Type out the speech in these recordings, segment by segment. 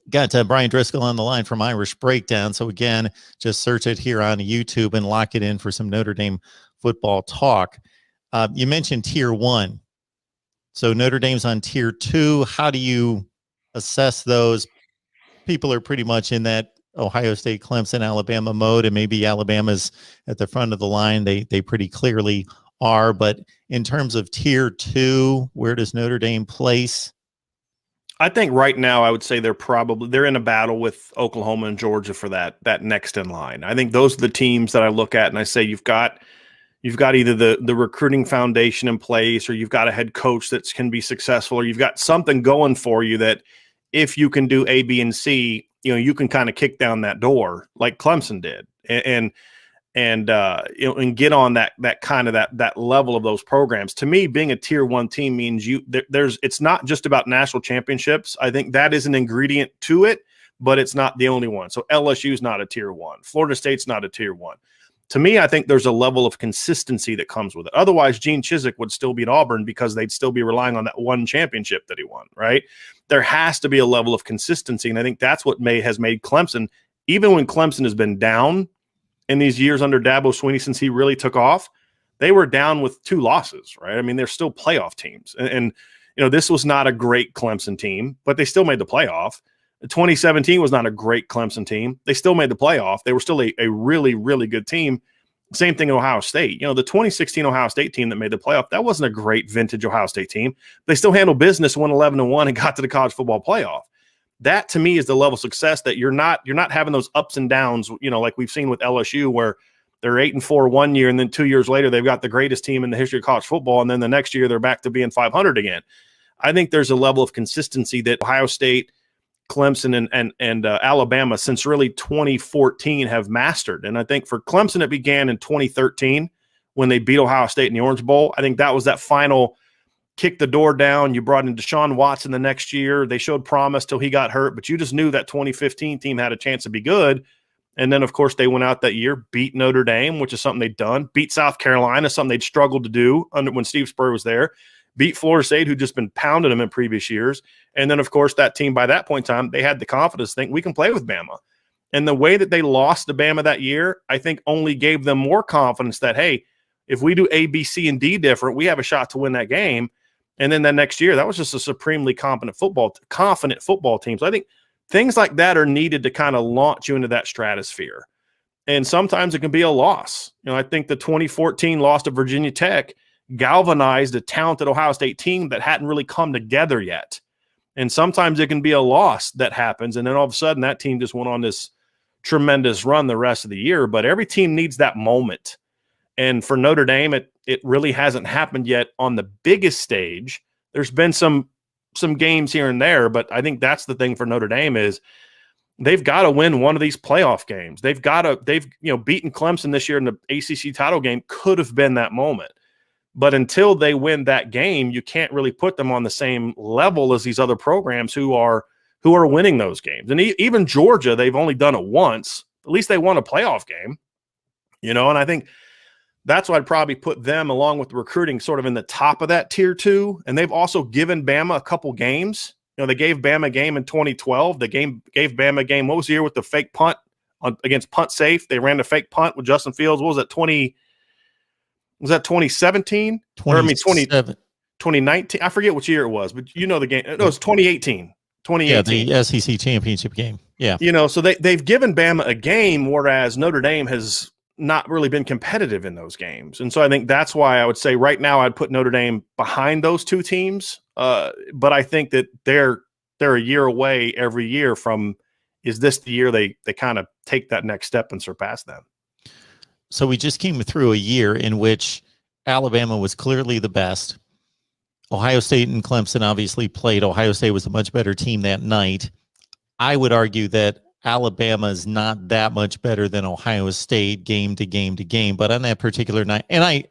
Got Brian Driscoll on the line from Irish Breakdown. So again, just search it here on YouTube and lock it in for some Notre Dame football talk. You mentioned Tier 1. So Notre Dame's on Tier 2. How do you assess those? People are pretty much in that Ohio State, Clemson, Alabama mode, and maybe Alabama's at the front of the line. They pretty clearly are. But in terms of Tier 2, where does Notre Dame place? I think right now I would say they're in a battle with Oklahoma and Georgia for that next in line. I think those are the teams that I look at and I say you've got either the recruiting foundation in place, or you've got a head coach that can be successful, or you've got something going for you that if you can do A, B, and C, you can kind of kick down that door like Clemson did and get on that kind of that level of those programs. To me, being a Tier 1 team means it's not just about national championships. I think that is an ingredient to it, but it's not the only one. So LSU's not a Tier 1. Florida State's not a Tier 1. To me, I think there's a level of consistency that comes with it. Otherwise, Gene Chizik would still be at Auburn because they'd still be relying on that one championship that he won, right? There has to be a level of consistency, and I think that's what has made Clemson, even when Clemson has been down in these years under Dabo Swinney since he really took off, they were down with 2 losses, right? I mean, they're still playoff teams. And this was not a great Clemson team, but they still made the playoff. 2017 was not a great Clemson team. They still made the playoff. They were still a really, really good team. Same thing in Ohio State. The 2016 Ohio State team that made the playoff, that wasn't a great vintage Ohio State team. They still handled business, won 11-1, and got to the college football playoff. That to me is the level of success that you're not having those ups and downs, like we've seen with LSU, where they're 8-4 one year, and then 2 years later they've got the greatest team in the history of college football, and then the next year they're back to being 500 again. I think there's a level of consistency that Ohio State, Clemson, and Alabama since really 2014 have mastered. And I think for Clemson, it began in 2013 when they beat Ohio State in the Orange Bowl. I think that was that final kick the door down. You brought in Deshaun Watson the next year. They showed promise till he got hurt, but you just knew that 2015 team had a chance to be good. And then, of course, they went out that year, beat Notre Dame, which is something they'd done, beat South Carolina, something they'd struggled to do when Steve Spurrier was there, beat Florida State, who'd just been pounding them in previous years. And then, of course, that team by that point in time, they had the confidence to think we can play with Bama. And the way that they lost to Bama that year, I think only gave them more confidence that, hey, if we do A, B, C, and D different, we have a shot to win that game. And then that next year, that was just a supremely confident football team. So I think things like that are needed to kind of launch you into that stratosphere. And sometimes it can be a loss. I think the 2014 loss to Virginia Tech galvanized a talented Ohio State team that hadn't really come together yet. And sometimes it can be a loss that happens, and then all of a sudden that team just went on this tremendous run the rest of the year. But every team needs that moment. And for Notre Dame, it really hasn't happened yet on the biggest stage. There's been some games here and there, but I think that's the thing for Notre Dame is they've got to win one of these playoff games. They've beaten Clemson this year in the ACC title game could have been that moment. But until they win that game, you can't really put them on the same level as these other programs who are winning those games. And even Georgia, they've only done it once. At least they won a playoff game, and I think that's why I'd probably put them along with the recruiting sort of in the top of that Tier 2. And they've also given Bama a couple games. They gave Bama a game in 2012. They gave Bama a game. What was the year with the fake punt against Punt Safe? They ran the fake punt with Justin Fields. What was that, 2017? 2019? I forget which year it was, but the game. No, it was 2018. 2018. Yeah, the SEC championship game. Yeah. So they've given Bama a game, whereas Notre Dame has not really been competitive in those games. And so I think that's why I would say right now I'd put Notre Dame behind those two teams. But I think that they're a year away every year from, is this the year they kind of take that next step and surpass them? So we just came through a year in which Alabama was clearly the best. Ohio State and Clemson obviously played. Ohio State was a much better team that night. I would argue that Alabama is not that much better than Ohio State game to game to game. But on that particular night, and I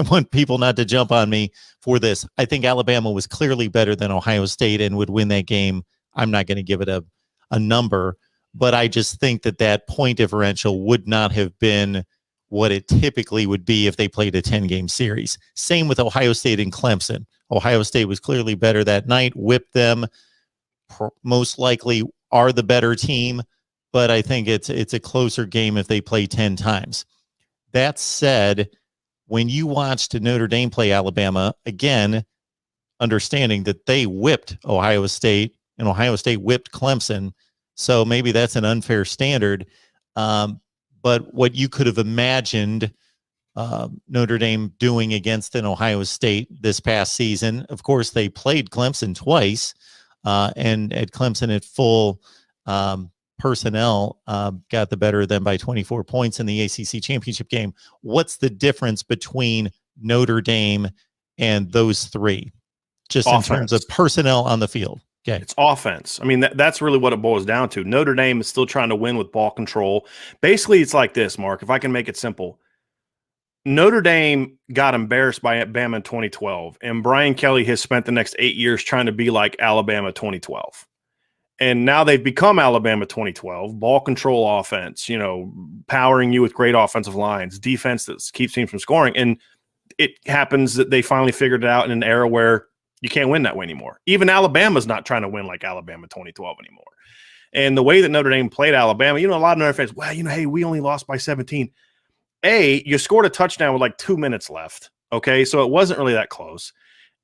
want people not to jump on me for this. I think Alabama was clearly better than Ohio State and would win that game. I'm not going to give it a number, but I just think that point differential would not have been what it typically would be if they played a 10-game series. Same with Ohio State and Clemson. Ohio State was clearly better that night, whipped them, most likely are the better team, but I think it's a closer game if they play 10 times. That said, when you watched Notre Dame play Alabama, again, understanding that they whipped Ohio State and Ohio State whipped Clemson, so maybe that's an unfair standard. But what you could have imagined Notre Dame doing against an Ohio State this past season. Of course, they played Clemson twice, and at Clemson at full personnel got the better of them by 24 points in the ACC championship game. What's the difference between Notre Dame and those three, just offense, in terms of personnel on the field? Okay. It's offense. I mean, that's really what it boils down to. Notre Dame is still trying to win with ball control. Basically, it's like this, Mark, if I can make it simple. Notre Dame got embarrassed by Alabama in 2012, and Brian Kelly has spent the next 8 years trying to be like Alabama 2012. And now they've become Alabama 2012, ball control offense, powering you with great offensive lines, defense that keeps teams from scoring. And it happens that they finally figured it out in an era where you can't win that way anymore. Even Alabama's not trying to win like Alabama 2012 anymore. And the way that Notre Dame played Alabama, a lot of Notre fans, hey, we only lost by 17. You scored a touchdown with like 2 minutes left. Okay. So it wasn't really that close.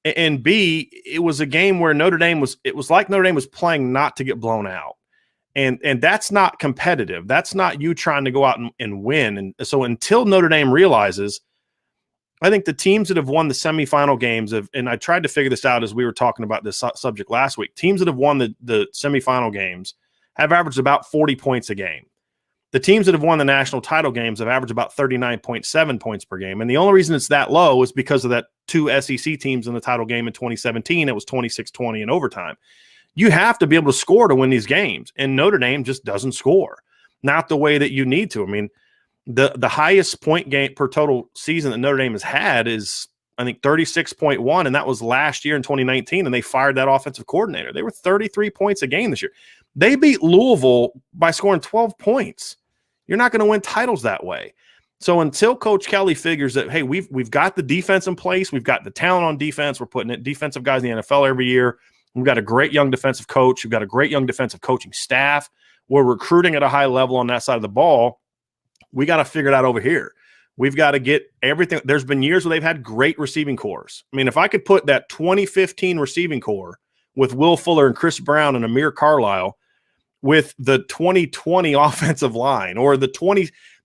And B, it was a game where it was like Notre Dame was playing not to get blown out. And that's not competitive. That's not you trying to go out and win. And so until Notre Dame realizes, I think the teams that have won the semifinal games and I tried to figure this out as we were talking about this subject last week, teams that have won the semifinal games have averaged about 40 points a game. The teams that have won the national title games have averaged about 39.7 points per game. And the only reason it's that low is because of that two SEC teams in the title game in 2017. It was 26-20 in overtime. You have to be able to score to win these games. And Notre Dame just doesn't score. Not the way that you need to. I mean, the highest point game per total season that Notre Dame has had is, I think, 36.1, and that was last year in 2019, and they fired that offensive coordinator. They were 33 points a game this year. They beat Louisville by scoring 12 points. You're not going to win titles that way. So until Coach Kelly figures that, hey, we've got the defense in place, we've got the talent on defense, we're putting in defensive guys in the NFL every year, we've got a great young defensive coach, we've got a great young defensive coaching staff, we're recruiting at a high level on that side of the ball, we got to figure it out over here. We've got to get everything. There's been years where they've had great receiving cores. I mean, if I could put that 2015 receiving core with Will Fuller and Chris Brown and Amir Carlisle with the 2020 offensive line, or if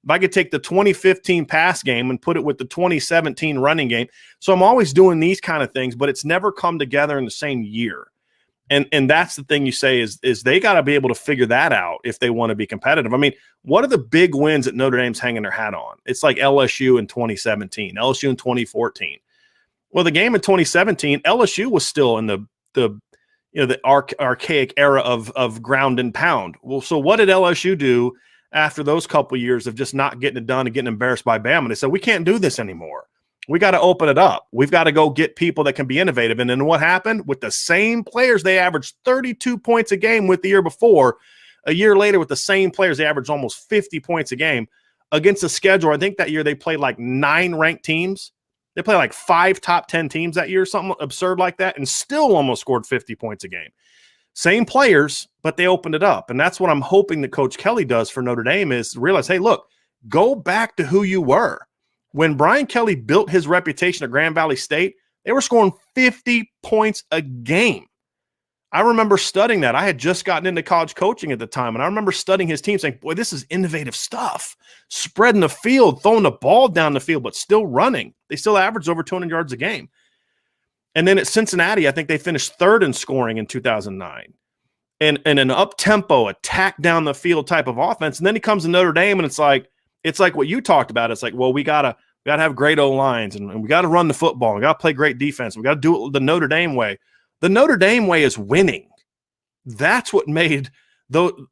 I could take the 2015 pass game and put it with the 2017 running game. So I'm always doing these kind of things, but it's never come together in the same year. And that's the thing you say is they got to be able to figure that out if they want to be competitive. I mean, what are the big wins that Notre Dame's hanging their hat on? It's like LSU in 2017, LSU in 2014. Well, the game in 2017, LSU was still in the archaic era of ground and pound. Well, so what did LSU do after those couple of years of just not getting it done and getting embarrassed by Bama? They said, we can't do this anymore. We got to open it up. We've got to go get people that can be innovative. And then what happened? With the same players, they averaged 32 points a game with the year before. A year later, with the same players, they averaged almost 50 points a game against a schedule. I think that year they played like 9 ranked teams. They played like 5 top 10 teams that year, something absurd like that, and still almost scored 50 points a game. Same players, but they opened it up. And that's what I'm hoping that Coach Kelly does for Notre Dame is realize, hey, look, go back to who you were. When Brian Kelly built his reputation at Grand Valley State, they were scoring 50 points a game. I remember studying that. I had just gotten into college coaching at the time, and I remember studying his team saying, boy, this is innovative stuff. Spreading the field, throwing the ball down the field, but still running. They still averaged over 200 yards a game. And then at Cincinnati, I think they finished 3rd in scoring in 2009. And an up-tempo, attack down the field type of offense. And then he comes to Notre Dame, and it's like what you talked about. It's like, well, we gotta have great O-lines, and we got to run the football. We got to play great defense. We got to do it the Notre Dame way. The Notre Dame way is winning. That's what made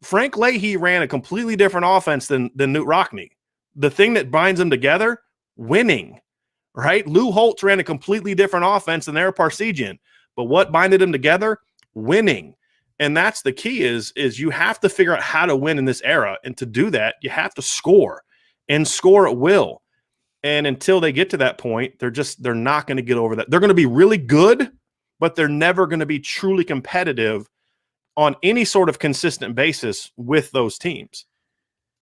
Frank Leahy ran a completely different offense than Newt Rockne. The thing that binds them together, winning, right? Lou Holtz ran a completely different offense than Eric Parsegian. But what binded them together? Winning. And that's the key is you have to figure out how to win in this era. And to do that, you have to score and score at will. And until they get to that point, they're not going to get over that. They're going to be really good, but they're never going to be truly competitive on any sort of consistent basis with those teams.